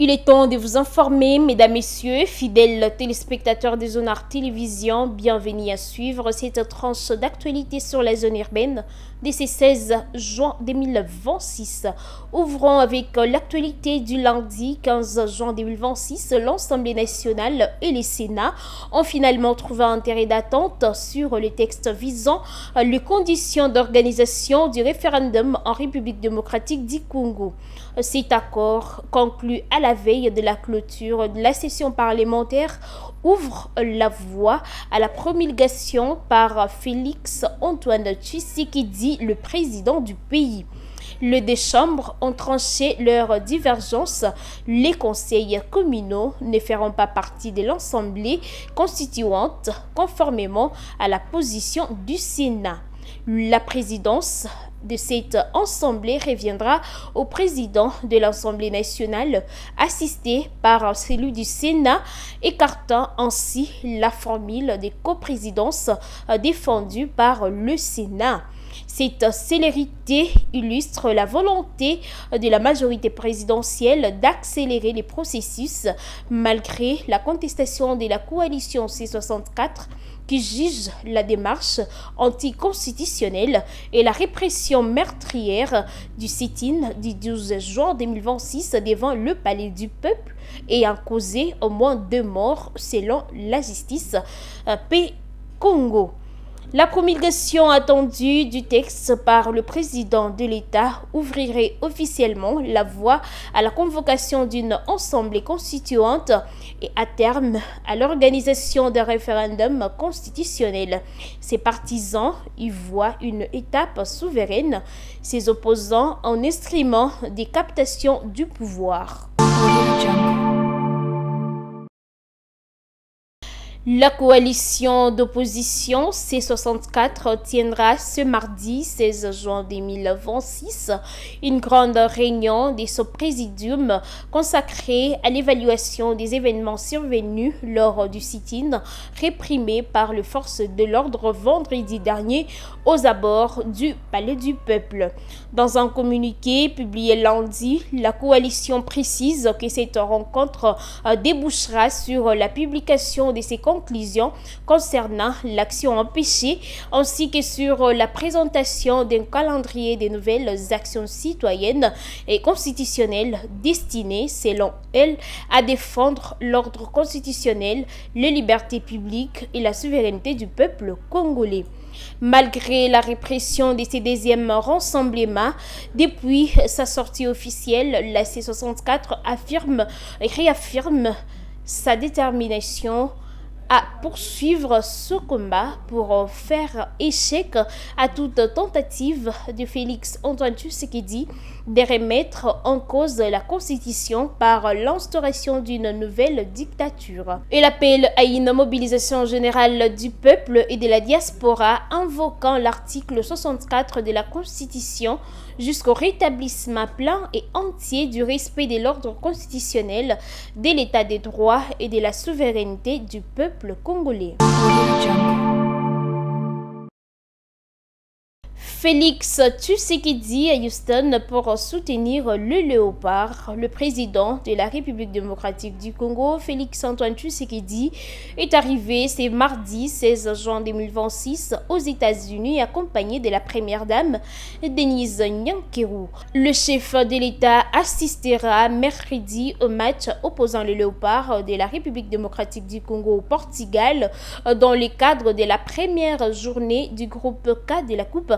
Il est temps de vous informer, mesdames, messieurs, fidèles téléspectateurs de Zonard Télévision, bienvenue à suivre cette tranche d'actualité sur la zone urbaine de ce 16 juin 2026. Ouvrons avec l'actualité du lundi 15 juin 2026. L'Assemblée nationale et le Sénat ont finalement trouvé un terrain d'attente sur le texte visant les conditions d'organisation du référendum en République démocratique du Congo. Cet accord, conclu à la veille de la clôture de la session parlementaire, ouvre la voie à la promulgation par Félix Antoine Tshisekedi, le président du pays. Les deux chambres ont tranché leurs divergences. Les conseils communaux ne feront pas partie de l'Assemblée constituante, conformément à la position du Sénat. La présidence de cette assemblée reviendra au président de l'Assemblée nationale, assisté par celui du Sénat, écartant ainsi la formule de coprésidence défendue par le Sénat. Cette célérité illustre la volonté de la majorité présidentielle d'accélérer les processus malgré la contestation de la coalition C64 qui juge la démarche anticonstitutionnelle et la répression meurtrière du sit-in du 12 juin 2026 devant le palais du peuple ayant causé au moins 2 morts selon la justice P. Congo. La promulgation attendue du texte par le président de l'État ouvrirait officiellement la voie à la convocation d'une assemblée constituante et à terme à l'organisation d'un référendum constitutionnel. Ses partisans y voient une étape souveraine, ses opposants en instrument des captations du pouvoir. La coalition d'opposition C64 tiendra ce mardi 16 juin 2026 une grande réunion de son présidium consacrée à l'évaluation des événements survenus lors du sit-in réprimé par les forces de l'ordre vendredi dernier aux abords du Palais du Peuple. Dans un communiqué publié lundi, la coalition précise que cette rencontre débouchera sur la publication de ses conclusions concernant l'action empêchée ainsi que sur la présentation d'un calendrier de nouvelles actions citoyennes et constitutionnelles destinées, selon elle, à défendre l'ordre constitutionnel, les libertés publiques et la souveraineté du peuple congolais. Malgré la répression de ces deuxièmes rassemblements, depuis sa sortie officielle, la C64 réaffirme sa détermination à poursuivre ce combat pour faire échec à toute tentative de Félix Antoine Tshisekedi de remettre en cause la Constitution par l'instauration d'une nouvelle dictature. Il appelle à une mobilisation générale du peuple et de la diaspora invoquant l'article 64 de la Constitution jusqu'au rétablissement plein et entier du respect de l'ordre constitutionnel, de l'état des droits et de la souveraineté du peuple congolais. Félix Tshisekedi à Houston pour soutenir le léopard. Le président de la République démocratique du Congo, Félix Antoine Tshisekedi, est arrivé ce mardi 16 juin 2026 aux États-Unis accompagné de la première dame Denise Nyankeru. Le chef de l'État assistera mercredi au match opposant le léopard de la République démocratique du Congo au Portugal dans le cadre de la première journée du groupe K de la Coupe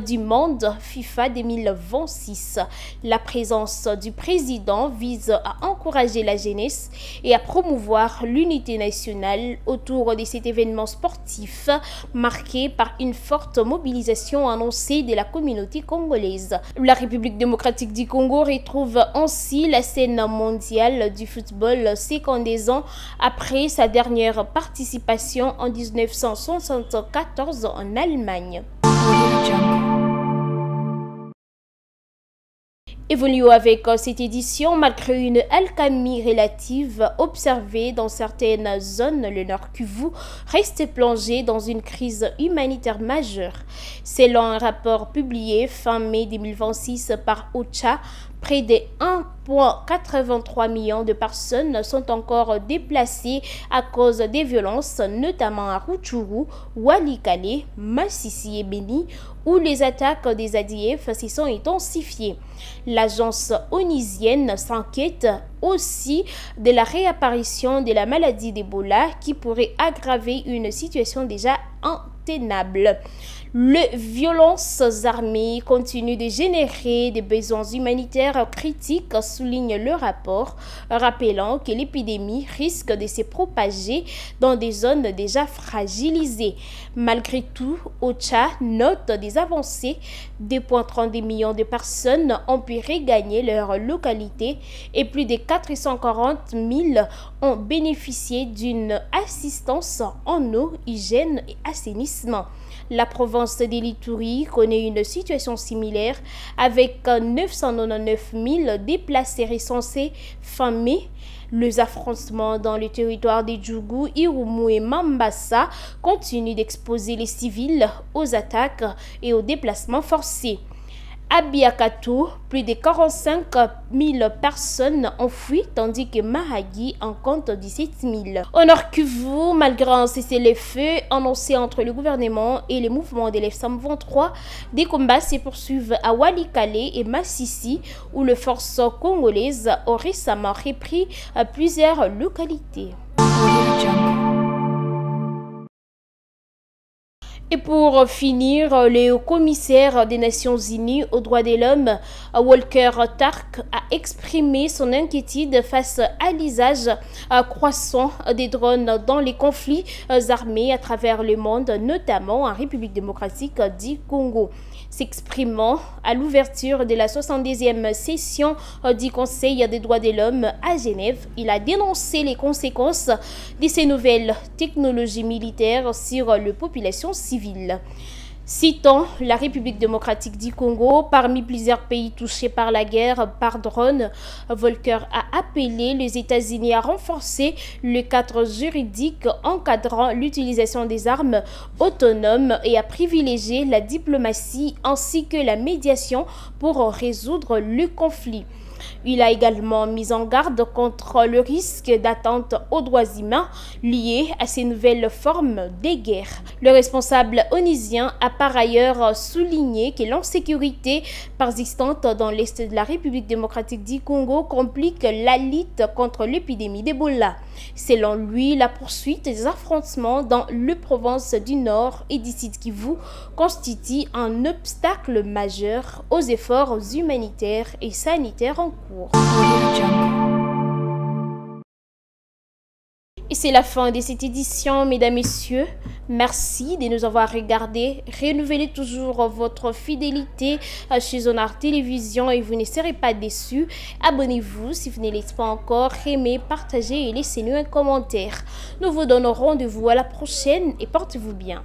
du monde FIFA 2026. La présence du président vise à encourager la jeunesse et à promouvoir l'unité nationale autour de cet événement sportif marqué par une forte mobilisation annoncée de la communauté congolaise. La République démocratique du Congo retrouve ainsi la scène mondiale du football 52 ans après sa dernière participation en 1974 en Allemagne. Évoluons avec cette édition. Malgré une alcalmie relative observée dans certaines zones, le Nord Kivu reste plongé dans une crise humanitaire majeure. Selon un rapport publié fin mai 2026 par OCHA, Près de 1,83 million de personnes sont encore déplacées à cause des violences, notamment à Rutshuru, Walikale, Masisi et Beni, où les attaques des ADF se sont intensifiées. L'agence onisienne s'inquiète aussi de la réapparition de la maladie d'Ebola qui pourrait aggraver une situation déjà intenable. Les violences armées continuent de générer des besoins humanitaires critiques, souligne le rapport, rappelant que l'épidémie risque de se propager dans des zones déjà fragilisées. Malgré tout, OCHA note des avancées. 2,32 millions de personnes ont pu regagner leur localité et plus de 440 000 ont bénéficié d'une assistance en eau, hygiène et assainissement. La province de l'Ituri connaît une situation similaire avec 999 000 déplacés recensés fin mai. Les affrontements dans le territoire des Djougou, Irumu et Mambasa continuent d'exposer les civils aux attaques et aux déplacements forcés. À Biakato, plus de 45 000 personnes ont fui, tandis que Mahagi en compte 17 000. Au Nord Kivu, malgré un cessez-le-feu annoncé entre le gouvernement et les mouvements de l'F-23, des combats se poursuivent à Walikale et Masisi, où les forces congolaises ont récemment repris plusieurs localités. Et pour finir, le haut-commissaire des Nations Unies aux droits de l'homme, Volker Turk, a exprimé son inquiétude face à l'usage croissant des drones dans les conflits armés à travers le monde, notamment en République démocratique du Congo. S'exprimant à l'ouverture de la 70e session du Conseil des droits de l'homme à Genève, il a dénoncé les conséquences de ces nouvelles technologies militaires sur les populations civiles. Citant la République démocratique du Congo, parmi plusieurs pays touchés par la guerre par drone, Volker a appelé les États-Unis à renforcer le cadre juridique encadrant l'utilisation des armes autonomes et à privilégier la diplomatie ainsi que la médiation pour résoudre le conflit. Il a également mis en garde contre le risque d'atteinte aux droits humains liés à ces nouvelles formes de guerre. Le responsable onusien a par ailleurs souligné que l'insécurité persistante dans l'est de la République démocratique du Congo complique la lutte contre l'épidémie d'Ebola. Selon lui, la poursuite des affrontements dans les provinces du Nord et du Sud Kivu constitue un obstacle majeur aux efforts humanitaires et sanitaires en cours. Et c'est la fin de cette édition, mesdames, messieurs. Merci de nous avoir regardés. Renouvelez toujours votre fidélité chez Sonar Télévision et vous ne serez pas déçus. Abonnez-vous si vous ne l'êtes pas encore. Aimez, partagez et laissez-nous un commentaire. Nous vous donnons rendez-vous à la prochaine et portez-vous bien.